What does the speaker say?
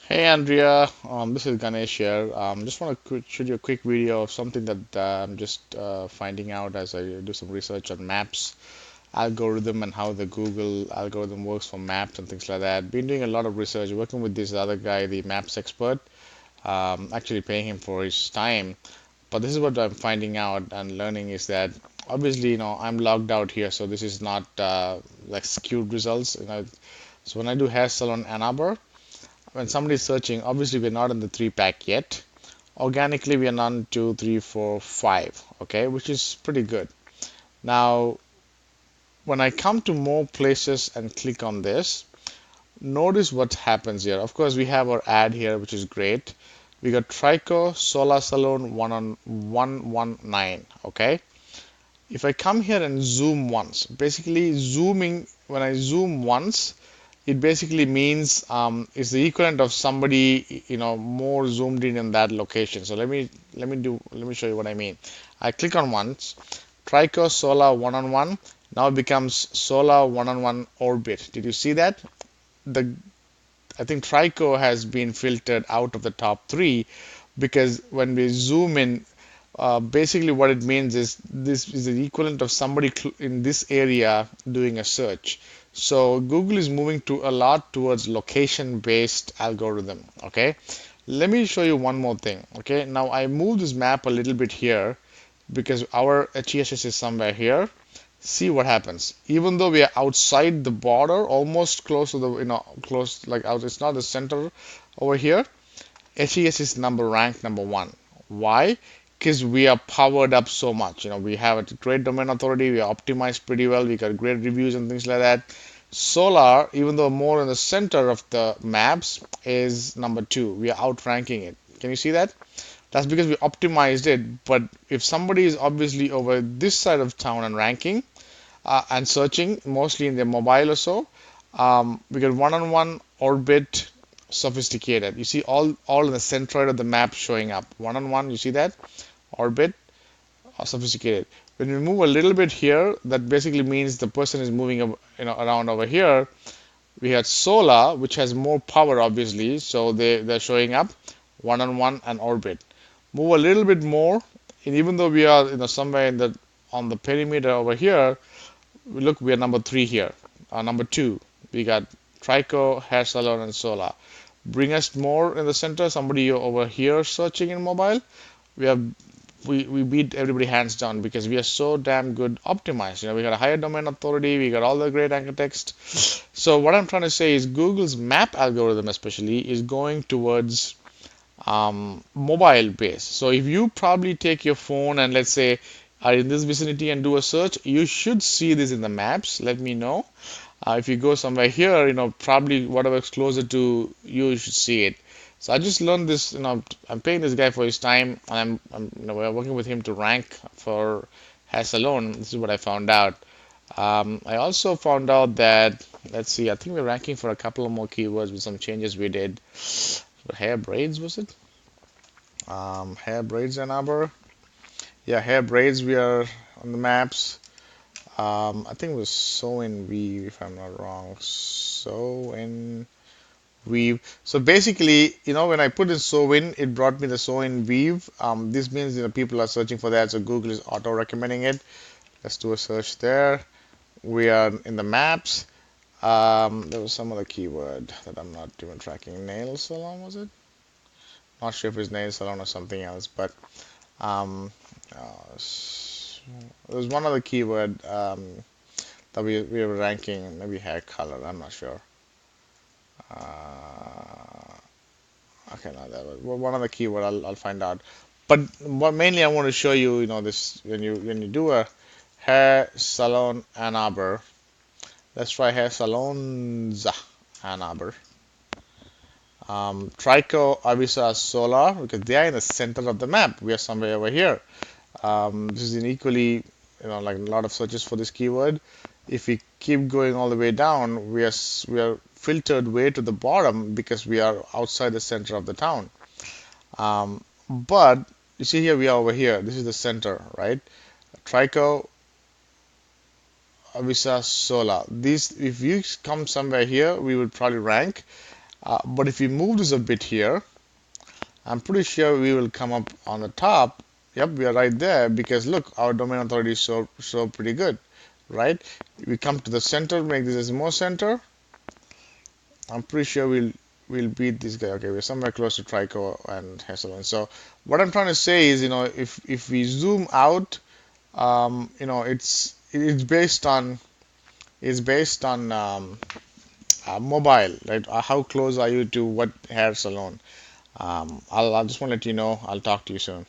Hey Andrea, this is Ganesh here. Just want to show you a quick video of something that I'm just finding out as I do some research on maps algorithm and how the Google algorithm works for maps and things like that. Been doing a lot of research, working with this other guy, the maps expert. Actually paying him for his time. But this is what I'm finding out and learning is that obviously, I'm logged out here, so this is not like skewed results. So when I do hair salon Ann Arbor when somebody's searching, obviously we're not in the three pack yet. Organically, we are none, two, three, four, five, okay, which is pretty good. Now, when I come to more places and click on this, notice what happens here. Of course, we have our ad here, which is great. We got Trico Solar Salon 1 on 119, okay? If I come here and zoom once, basically zooming, when I zoom once, it basically means it's the equivalent of somebody more zoomed in that location. So let me show you what I mean. I click on once, Trico Solar one-on-one now becomes Solar one-on-one orbit. Did you see that? The I think Trico has been filtered out of the top three because when we zoom in, basically what it means is this is the equivalent of somebody in this area doing a search. So Google is moving to a lot towards location-based algorithm. Okay, let me show you one more thing. Okay, now I move this map a little bit here because our HESS is somewhere here. See what happens. Even though we are outside the border, almost close to the, close like out, it's not the center over here. HES is ranked number one. Why? Because we are powered up so much. We have a great domain authority. We are optimized pretty well. We got great reviews and things like that. Solar, even though more in the center of the maps, is number two. We are outranking it. Can you see that? That's because we optimized it. But if somebody is obviously over this side of town and ranking and searching, mostly in their mobile or so, we got one-on-one orbit sophisticated. You see all in the centroid of the map showing up. One-on-one, you see that? Orbit sophisticated. When we move a little bit here, that basically means the person is moving around over here. We had solar, which has more power, obviously, so they're showing up one-on-one and orbit. Move a little bit more, and even though we are somewhere in the on the perimeter over here, look, we are number three here. Number two, we got Trico, Hair Salon, and Solar. Bring us more in the center. Somebody over here searching in mobile. We have we beat everybody hands down because we are so damn good optimized. We got a higher domain authority. We got all the great anchor text. So what I'm trying to say is Google's map algorithm, especially, is going towards mobile based. So if you probably take your phone and let's say are in this vicinity and do a search, you should see this in the maps. Let me know. If you go somewhere here, probably whatever's closer to you, you should see it. So I just learned this, I'm paying this guy for his time, and we're working with him to rank for Hash alone. This is what I found out. I also found out that, let's see, I think we're ranking for a couple of more keywords with some changes we did. For hair braids, was it? Hair braids and arbor. Yeah, hair braids, we are on the maps. I think it was sew in weave, if I'm not wrong. Sew in weave. So basically, when I put in sew in, it brought me the sew in weave. This means people are searching for that, so Google is auto recommending it. Let's do a search there. We are in the maps. There was some other keyword that I'm not even tracking. Nail salon, was it? Not sure if it's nail salon or something else, but um, there was one other keyword that we were ranking, maybe hair color. I'm not sure. Okay, no, that was one other keyword. I'll find out. But what mainly I want to show you, this when you do a hair salon Ann Arbor. Let's try hair salons Ann Arbor. Trico Avisa Solar because they are in the center of the map. We are somewhere over here. This is an equally, like a lot of searches for this keyword. If we keep going all the way down, we are filtered way to the bottom because we are outside the center of the town. But you see here we are over here. This is the center, right? Trico Avisa Solar. These, if you come somewhere here, we would probably rank. But if we move this a bit here, I'm pretty sure we will come up on the top. Yep, we are right there because look, our domain authority is so pretty good, right? We come to the center, make this as more center. I'm pretty sure we'll beat this guy. Okay, we're somewhere close to Trico and Hesselon. So what I'm trying to say is, if we zoom out, it's based on mobile, right? How close are you to what hair salon? I'll just want to let you know. I'll talk to you soon.